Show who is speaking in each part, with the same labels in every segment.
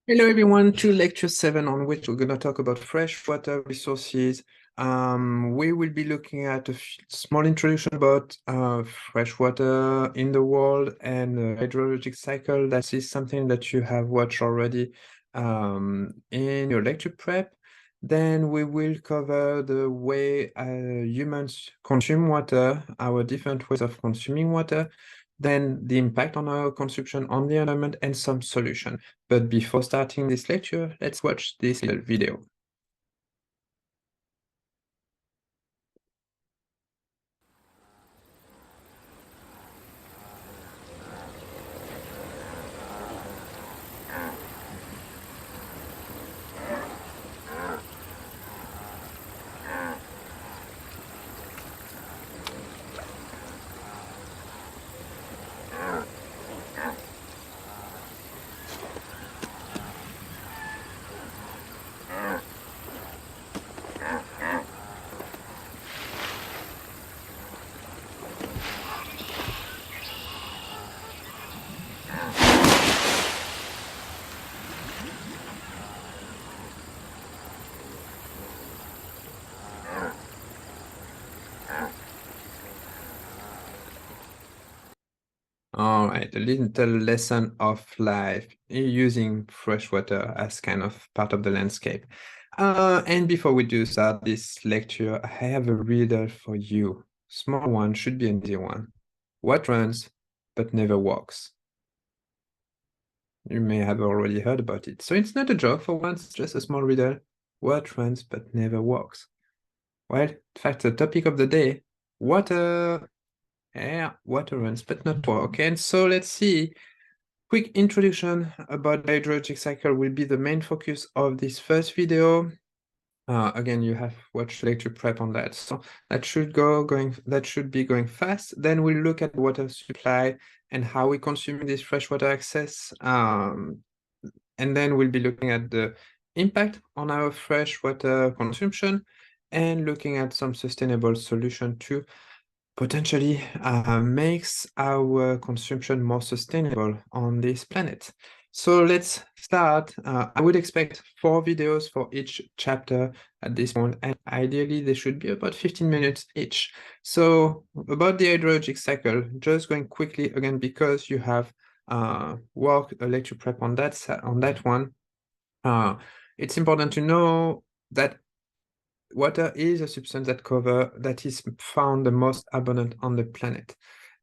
Speaker 1: Hello everyone, to lecture 7 on which we're going to talk about freshwater resources. We will be looking at a small introduction about freshwater in the world and hydrologic cycle. That is something that you have watched already in your lecture prep. Then we will cover the way humans consume water, our different ways of consuming water, then the impact on our consumption on the environment, and some solution. But before starting this lecture, let's watch this little video. All right, a little lesson of life using freshwater as kind of part of the landscape. And before we do start this lecture, I have a riddle for you. Small one, should be an easy one. What runs but never walks? You may have already heard about it. So it's not a joke for once, just a small riddle. What runs but never walks? Well, in fact, the topic of the day, water. Yeah, water runs but not walk. And so let's see. Quick introduction about the hydrologic cycle will be the main focus of this first video. Again, you have watched lecture prep on that, so that should be going fast. Then we'll look at water supply and how we consume this freshwater access. And then we'll be looking at the impact on our freshwater consumption and looking at some sustainable solution to potentially makes our consumption more sustainable on this planet. So let's start. I would expect 4 videos for each chapter at this point, and ideally they should be about 15 minutes each. So about the hydrologic cycle, just going quickly again because you have worked a lecture prep on that one. It's important to know that water is a substance that is found the most abundant on the planet.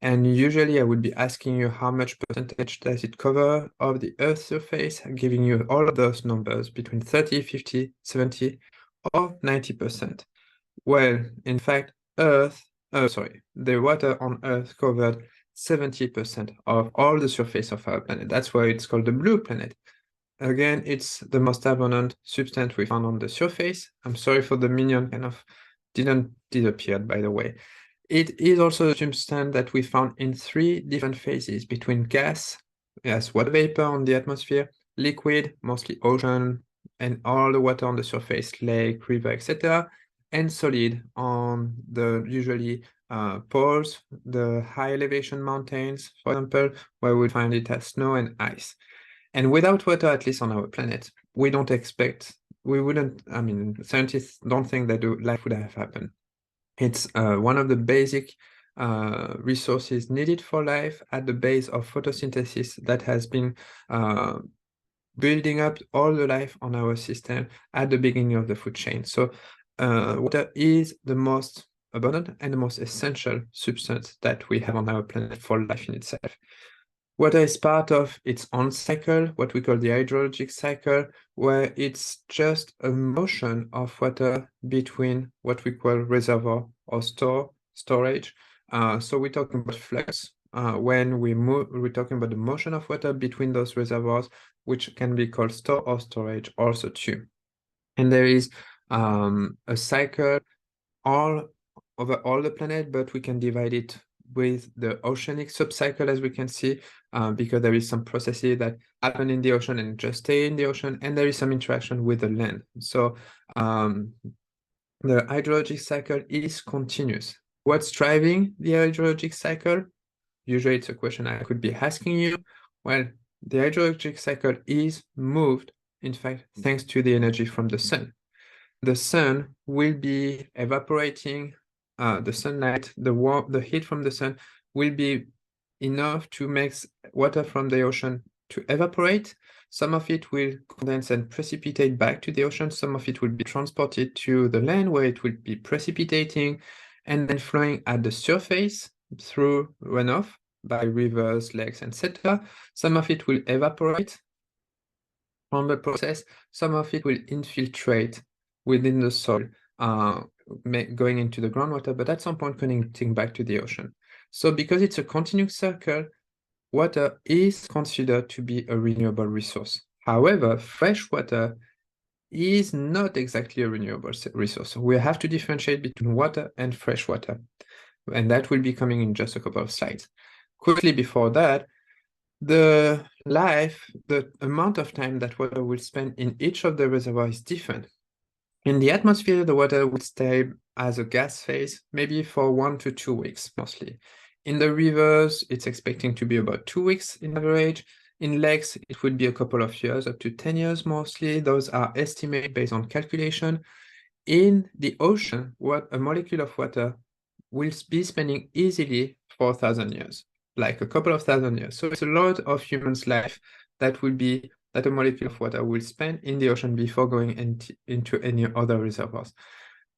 Speaker 1: And usually I would be asking you how much percentage does it cover of the Earth's surface, giving you all of those numbers between 30, 50, 70, or 90%. Well, in fact, the water on Earth covered 70% of all the surface of our planet. That's why it's called the blue planet. Again, it's the most abundant substance we found on the surface. I'm sorry for the minion kind of didn't disappear, by the way. It is also a substance that we found in 3 different phases between gas, as water vapor on the atmosphere, liquid, mostly ocean, and all the water on the surface, lake, river, etc., and solid on the usually poles, the high elevation mountains, for example, where we find it as snow and ice. And without water, at least on our planet, scientists don't think that life would have happened. It's one of the basic resources needed for life at the base of photosynthesis that has been building up all the life on our system at the beginning of the food chain. So water is the most abundant and the most essential substance that we have on our planet for life in itself. Water is part of its own cycle, what we call the hydrologic cycle, where it's just a motion of water between what we call reservoir or storage. So we're talking about flux. When we're talking about the motion of water between those reservoirs, which can be called store or storage also too. And there is a cycle all over all the planet, but we can divide it with the oceanic subcycle, as we can see, because there is some processes that happen in the ocean and just stay in the ocean, and there is some interaction with the land. So the hydrologic cycle is continuous. What's driving the hydrologic cycle? Usually it's a question I could be asking you. Well, the hydrologic cycle is moved, in fact, thanks to the energy from the sun. The sun will be evaporating the sunlight, the heat from the sun will be enough to make water from the ocean to evaporate. Some of it will condense and precipitate back to the ocean. Some of it will be transported to the land where it will be precipitating and then flowing at the surface through runoff by rivers, lakes, etc. Some of it will evaporate from the process. Some of it will infiltrate within the soil, going into the groundwater, but at some point connecting back to the ocean. So because it's a continuous circle, water is considered to be a renewable resource. However, fresh water is not exactly a renewable resource. We have to differentiate between water and fresh water. And that will be coming in just a couple of slides. Quickly before that, the amount of time that water will spend in each of the reservoirs is different. In the atmosphere, the water will stay as a gas phase, maybe for 1 to 2 weeks, mostly. In the rivers, it's expecting to be about 2 weeks in average. In lakes, it would be a couple of years, up to 10 years mostly. Those are estimated based on calculation. In the ocean, a molecule of water will be spending easily 4,000 years, like a couple of thousand years. So it's a lot of humans' life that a molecule of water will spend in the ocean before going into any other reservoirs.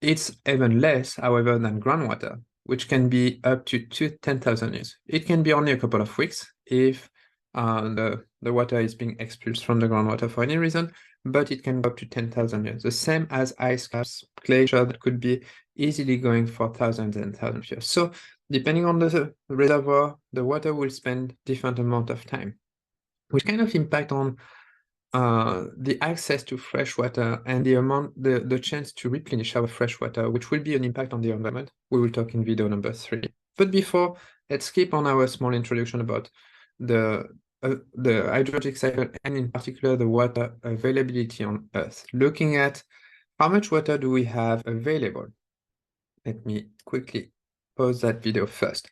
Speaker 1: It's even less, however, than groundwater, which can be up to 10,000 years. It can be only a couple of weeks if the water is being expulsed from the groundwater for any reason, but it can go up to 10,000 years. The same as ice caps, glacier that could be easily going for thousands and thousands of years. So depending on the reservoir, the water will spend different amount of time, which kind of impact on the access to fresh water and the chance to replenish our fresh water, which will be an impact on the environment. We will talk in video number 3. But before, let's skip on our small introduction about the hydrologic cycle and in particular the water availability on Earth. Looking at how much water do we have available. Let me quickly pause that video first.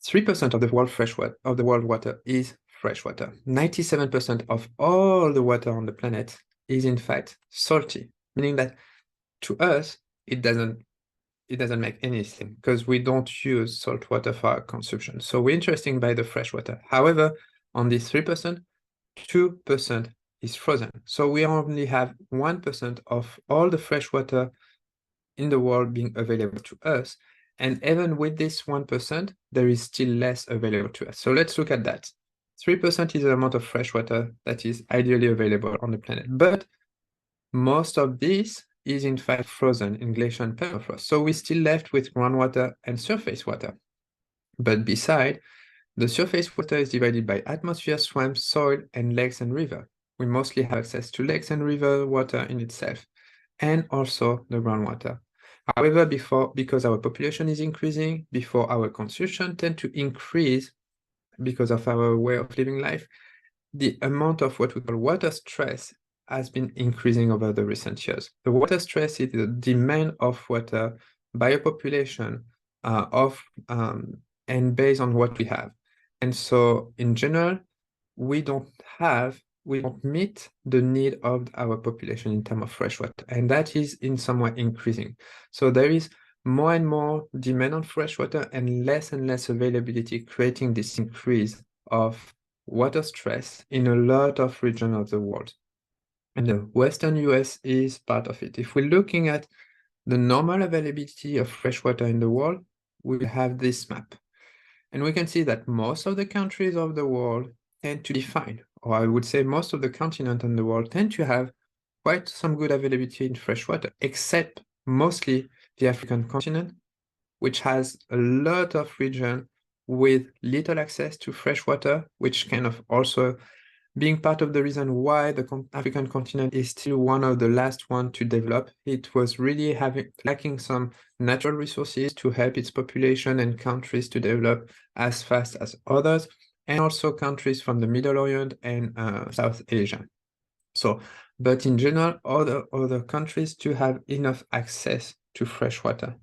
Speaker 1: 3% of the world water is freshwater. 97% of all the water on the planet is in fact salty, meaning that to us it doesn't make anything because we don't use salt water for our consumption. So we're interested by the fresh water. However, on this 3%, 2% is frozen. So we only have 1% of all the fresh water in the world being available to us. And even with this 1%, there is still less available to us. So let's look at that. 3% is the amount of fresh water that is ideally available on the planet. But most of this is in fact frozen in glacier and permafrost. So we're still left with groundwater and surface water. But beside, the surface water is divided by atmosphere, swamps, soil, and lakes and river. We mostly have access to lakes and river water in itself, and also the groundwater. However, because our population is increasing, before our consumption tend to increase because of our way of living life, the amount of what we call water stress has been increasing over the recent years. The water stress is the demand of water by a population and based on what we have. And so in general, we don't meet the need of our population in terms of fresh water, and that is in some way increasing. So there is more and more demand on fresh water and less availability, creating this increase of water stress in a lot of regions of the world. And the Western US is part of it. If we're looking at the normal availability of fresh water in the world, we have this map. And we can see that most of the countries of the world tend to define, or I would say most of the continents in the world tend to have quite some good availability in fresh water, except mostly the African continent, which has a lot of region with little access to fresh water, which kind of also being part of the reason why the African continent is still one of the last one to develop. It was really lacking some natural resources to help its population and countries to develop as fast as others, and also countries from the Middle Orient and South Asia. So, but in general, other countries do have enough access to fresh water.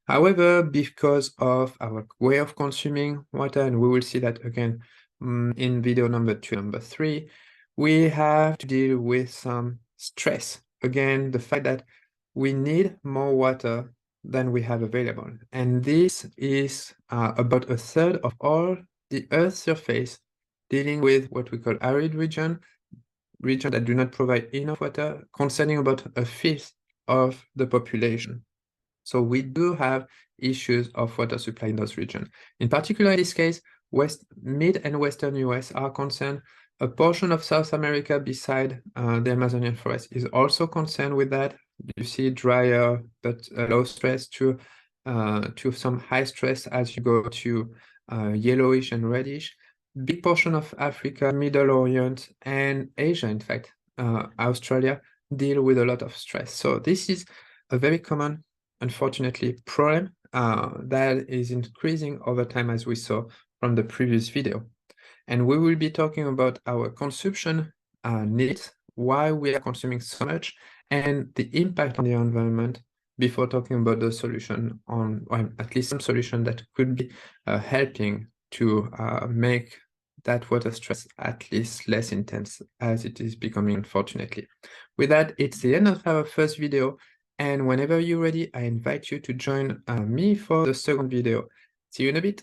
Speaker 1: However, because of our way of consuming water, and we will see that again in video number 2, number 3, we have to deal with some stress. Again, the fact that we need more water than we have available. And this is about a third of all the Earth's surface dealing with what we call arid region that do not provide enough water, concerning about a fifth of the population. So we do have issues of water supply in those regions. In particular, in this case, mid and western US are concerned. A portion of South America beside the Amazonian forest is also concerned with that. You see drier but low stress to some high stress as you go to yellowish and reddish. Big portion of Africa, Middle Orient, and Asia, in fact, Australia, deal with a lot of stress. So this is a very common, unfortunately, problem that is increasing over time, as we saw from the previous video. And we will be talking about our consumption needs, why we are consuming so much, and the impact on the environment before talking about the solution on, or at least some solution that could be helping to make that water stress at least less intense as it is becoming, unfortunately. With that, it's the end of our first video. And whenever you're ready, I invite you to join me for the second video. See you in a bit.